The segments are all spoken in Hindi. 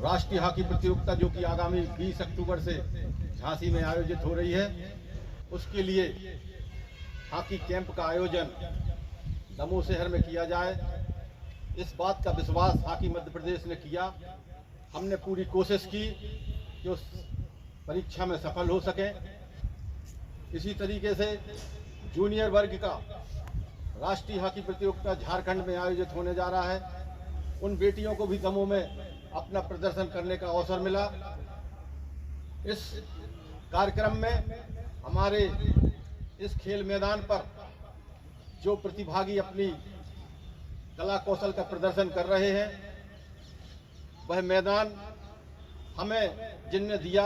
राष्ट्रीय हॉकी प्रतियोगिता जो कि आगामी 20 अक्टूबर से झांसी में आयोजित हो रही है, उसके लिए हॉकी कैंप का आयोजन दमोह शहर में किया जाए। इस बात का विश्वास हॉकी मध्य प्रदेश ने किया। हमने पूरी कोशिश की कि उस परीक्षा में सफल हो सके। इसी तरीके से जूनियर वर्ग का राष्ट्रीय हॉकी प्रतियोगिता झारखंड में आयोजित होने जा रहा है। उन बेटियों को भी दमोह में अपना प्रदर्शन करने का अवसर मिला। इस कार्यक्रम में हमारे इस खेल मैदान पर जो प्रतिभागी अपनी कला कौशल का प्रदर्शन कर रहे हैं, वह मैदान हमें जिनने दिया,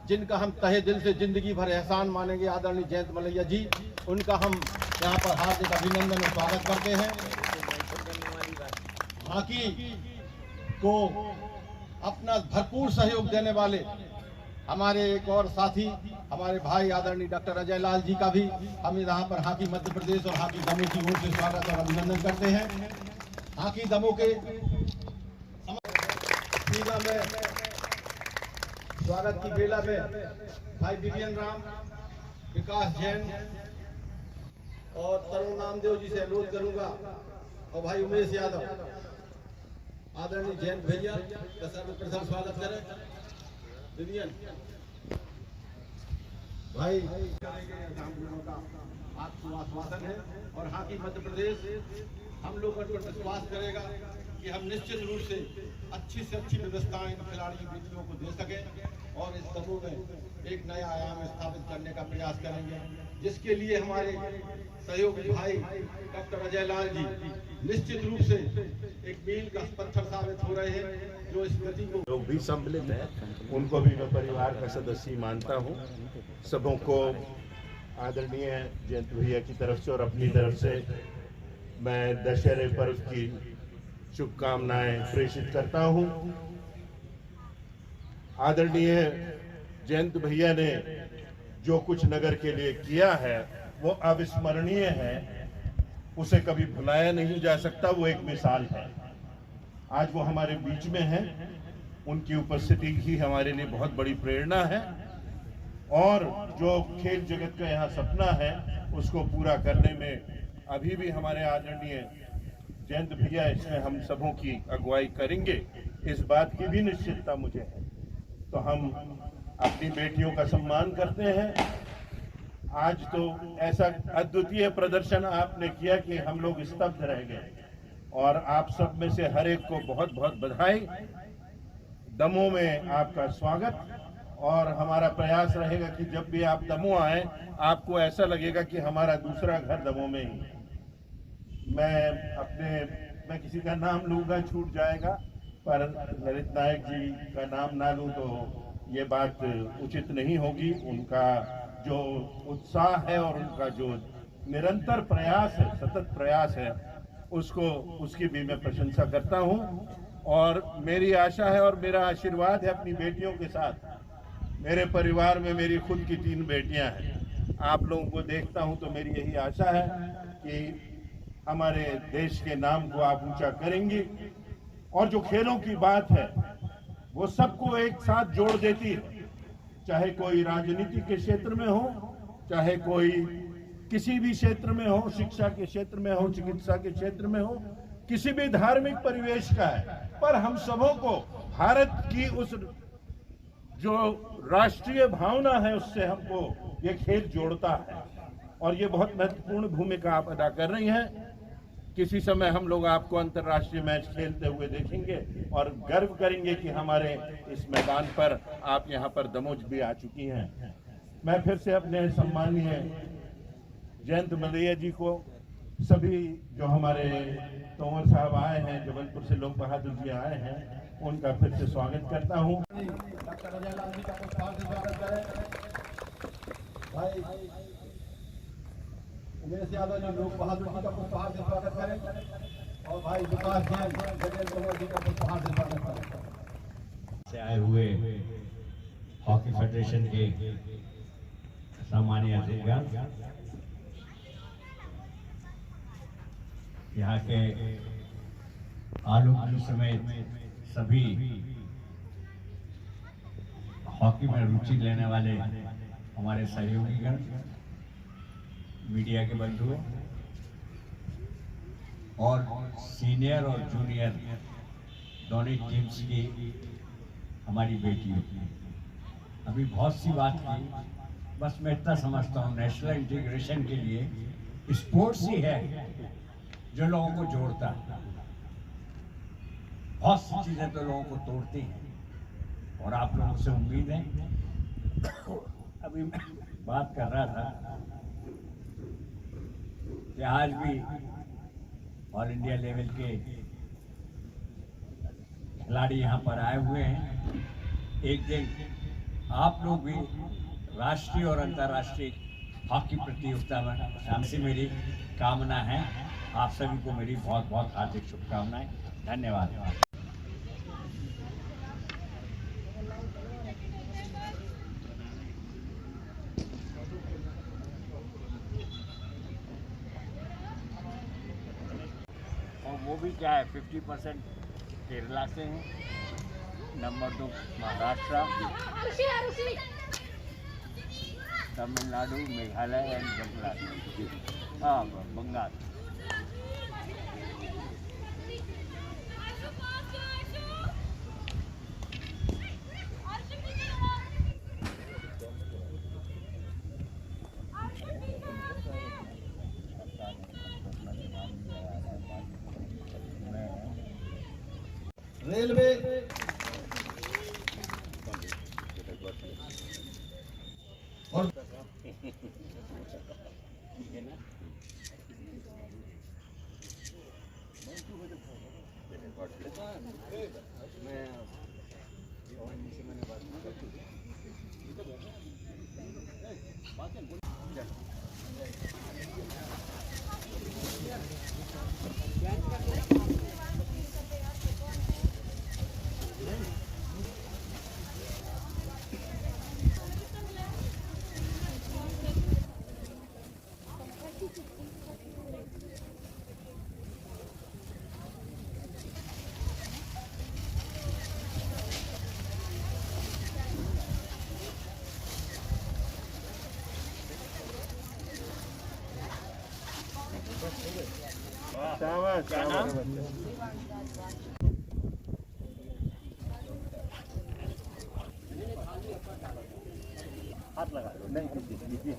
जिनका हम तहे दिल से जिंदगी भर एहसान मानेंगे, आदरणीय जयंत मलैया जी, उनका हम यहाँ पर हार्दिक अभिनंदन और स्वागत करते हैं। हॉकी को अपना भरपूर सहयोग देने वाले हमारे एक और साथी, हमारे भाई आदरणीय डॉक्टर अजय लाल जी का भी हम यहाँ पर हॉकी मध्य प्रदेश और हॉकी दमोह की ओर से स्वागत और अभिनंदन करते हैं। हॉकी दमोह के में स्वागत की बेला में भाई विपिन राम, विकास जैन और तरुण नामदेव जी से अनुरोध करूंगा, और भाई उमेश यादव, आदरणीय जैन भैया का सर्वप्रथम स्वागत करें। विवियन भाई आपको आश्वासन है, और हाकी मध्य प्रदेश हम लोगों पर विश्वास करेगा कि हम निश्चित रूप से अच्छी व्यवस्थाएं खिलाड़ी बेटियों को दे सकें और इस समूह में एक नया आयाम स्थापित करने का प्रयास करेंगे, जिसके लिए हमारे सहयोगी भाई डॉक्टर अजय लाल जी निश्चित रूप से एक मील का पत्थर साबित हो रहे हैं, जो इस गति को लोग भी सम्मिलित हैं, उनको भी मैं परिवार का सदस्य मानता हूं। सबों को आदरणीय जयंत भैया की तरफ से और अपनी तरफ से मैं दशहरे पर्व की शुभकामनाएं प्रेषित करता हूं। आदरणीय जयंत भैया ने जो कुछ नगर के लिए किया है वो अविस्मरणीय है, उसे कभी भुलाया नहीं जा सकता। वो एक मिसाल है। आज वो हमारे बीच में है, उनकी उपस्थिति ही हमारे लिए बहुत बड़ी प्रेरणा है, और जो खेल जगत का यहाँ सपना है उसको पूरा करने में अभी भी हमारे आदरणीय जयंत भैया इसमें हम सबों की अगुवाई करेंगे, इस बात की भी निश्चितता मुझे है। तो हम अपनी बेटियों का सम्मान करते हैं। आज तो ऐसा अद्वितीय प्रदर्शन आपने किया कि हम लोग स्तब्ध रह गए, और आप सब में से हर एक को बहुत बहुत बधाई। दमोह में आपका स्वागत, और हमारा प्रयास रहेगा कि जब भी आप दमोह आए आपको ऐसा लगेगा कि हमारा दूसरा घर दमोह में ही। मैं किसी का नाम लूंगा छूट जाएगा, पर ललित नायक जी का नाम ना लूं तो ये बात उचित नहीं होगी। उनका जो उत्साह है और उनका जो निरंतर प्रयास है, सतत प्रयास है, उसकी भी मैं प्रशंसा करता हूं। और मेरी आशा है और मेरा आशीर्वाद है अपनी बेटियों के साथ। मेरे परिवार में मेरी खुद की 3 बेटियां हैं। आप लोगों को देखता हूं तो मेरी यही आशा है कि हमारे देश के नाम को आप ऊंचा करेंगी, और जो खेलों की बात है वो सबको एक साथ जोड़ देती है, चाहे कोई राजनीति के क्षेत्र में हो, चाहे कोई किसी भी क्षेत्र में हो, शिक्षा के क्षेत्र में हो, चिकित्सा के क्षेत्र में हो, किसी भी धार्मिक परिवेश का है, पर हम सबों को भारत की उस जो राष्ट्रीय भावना है उससे हमको ये खेल जोड़ता है, और ये बहुत महत्वपूर्ण भूमिका आप अदा कर रही हैं। किसी समय हम लोग आपको अंतर्राष्ट्रीय मैच खेलते हुए देखेंगे और गर्व करेंगे कि हमारे इस मैदान पर आप यहाँ पर दमोह भी आ चुकी हैं। मैं फिर से अपने सम्मानीय जयंत मलैया जी को, सभी जो हमारे तोमर साहब आए हैं, जबलपुर से लोक बहादुर जी आए हैं, उनका फिर से स्वागत करता हूँ। डॉक्टर अजय लाल जी का पुरस्कार से स्वागत करें। भाई उमेश यादव जी लोक बहादुर जी का पुरस्कार से स्वागत करें, और भाई विकास जैन जी का पुरस्कार से स्वागत करें। से आए हुए हॉकी फेडरेशन के सम्मानीय अध्यक्ष, यहाँ के आलोक समेत सभी हॉकी में रुचि लेने वाले हमारे सहयोगीगण, मीडिया के बंधु, और सीनियर और जूनियर दोनों टीम्स की हमारी बेटियों। अभी बहुत सी बात की, बस मैं इतना समझता हूँ नेशनल इंटीग्रेशन के लिए स्पोर्ट्स ही है जो लोगों को जोड़ता है। बहुत सी चीजें तो लोगों को तोड़ती हैं, और आप लोगों से उम्मीद है। अभी मैं बात कर रहा था कि आज भी ऑल इंडिया लेवल के खिलाड़ी यहाँ पर आए हुए हैं। एक दिन आप लोग भी राष्ट्रीय और अंतर्राष्ट्रीय हॉकी प्रतियोगिता में शामिल, मेरी कामना है। आप सभी को मेरी बहुत बहुत हार्दिक शुभकामनाएं। धन्यवाद। और वो भी क्या है, 50% केरला से हैं, नंबर 2 महाराष्ट्र, तमिलनाडु, मेघालय एंड बंगाल। हाँ, बंगाल। रेलवे और क्या नाम? हाथ लगा लो, नहीं दीजिए।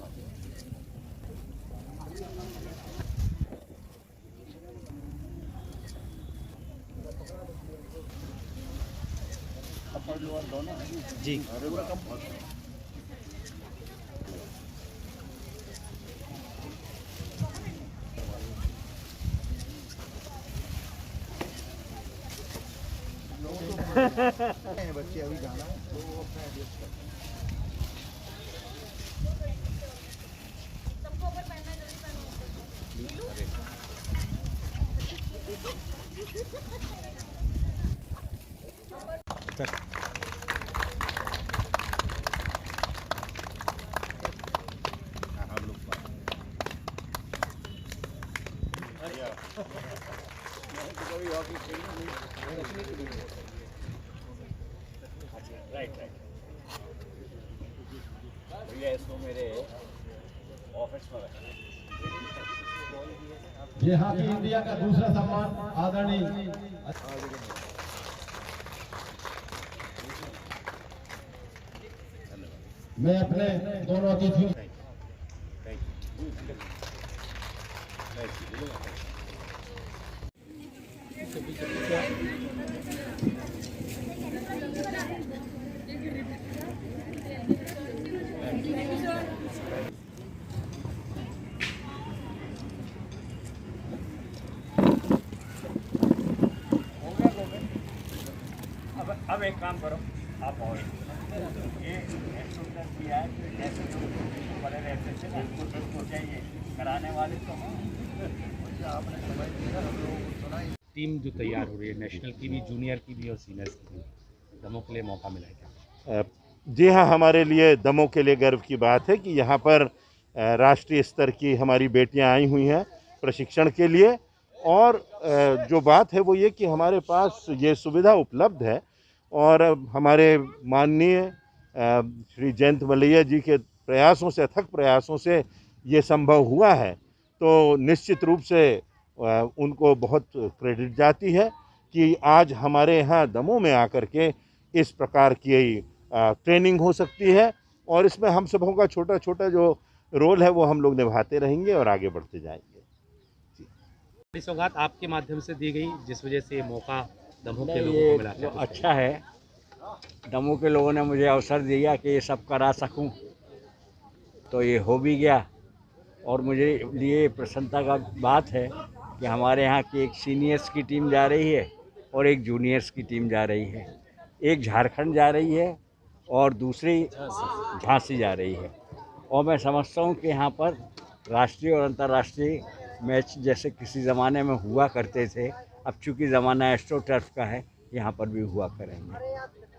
अपर लोअर दोनों जी। बच्चे अभी जाना है तो वो अपना एडजस्ट कर राइट। भैया इसको मेरे ऑफिस में रखना। ये हॉकी इंडिया का दूसरा सम्मान आदरणीय मैं अपने दोनों अतिथियों अब एक काम करो, आप और ये एक्सपोर्टर किया है, जैसे जो बड़े रहते थे ना, उनको चाहिए कराने वाले तो हों। टीम जो तैयार हो रही है, नेशनल की भी, जूनियर की भी और सीनियर्स की भी, दमों के लिए मौका मिला है क्या? जी हाँ, हमारे लिए दमों के लिए गर्व की बात है कि यहाँ पर राष्ट्रीय स्तर की हमारी बेटियाँ आई हुई हैं प्रशिक्षण के लिए। और जो बात है वो ये कि हमारे पास ये सुविधा उपलब्ध है और हमारे माननीय श्री जयंत मलैया जी के प्रयासों से, अथक प्रयासों से ये संभव हुआ है। तो निश्चित रूप से उनको बहुत क्रेडिट जाती है कि आज हमारे यहाँ दमों में आकर के इस प्रकार की ट्रेनिंग हो सकती है। और इसमें हम सबों का छोटा छोटा जो रोल है वो हम लोग निभाते रहेंगे और आगे बढ़ते जाएंगे। बड़ी सौगात आपके माध्यम से दी गई, जिस वजह से ये मौका दमों के लोगों को मिला। जो अच्छा है, दमों के लोगों ने मुझे अवसर दिया कि ये सब करा सकूं, तो ये हो भी गया। और मुझे लिए प्रसन्नता का बात है कि हमारे यहाँ की एक सीनियर्स की टीम जा रही है और एक जूनियर्स की टीम जा रही है। एक झारखंड जा रही है और दूसरी झांसी जा रही है। और मैं समझता हूँ कि यहाँ पर राष्ट्रीय और अंतर्राष्ट्रीय मैच जैसे किसी ज़माने में हुआ करते थे, अब चूँकि ज़माना एस्ट्रो टर्फ का है, यहाँ पर भी हुआ करेंगे।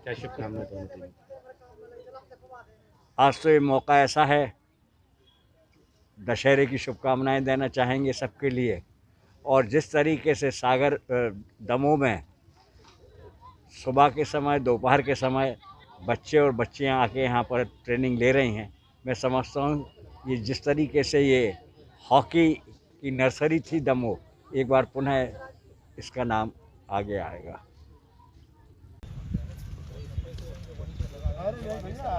क्या शुभकामनाएं दोनों टीम? आज तो ये मौका ऐसा है, दशहरे की शुभकामनाएं देना चाहेंगे सबके लिए। और जिस तरीके से सागर दमों में सुबह के समय, दोपहर के समय बच्चे और बच्चियां आके यहाँ पर ट्रेनिंग ले रही हैं, मैं समझता हूँ ये जिस तरीके से ये हॉकी की नर्सरी थी दमोह, एक बार पुनः इसका नाम आगे आएगा। अरे भैया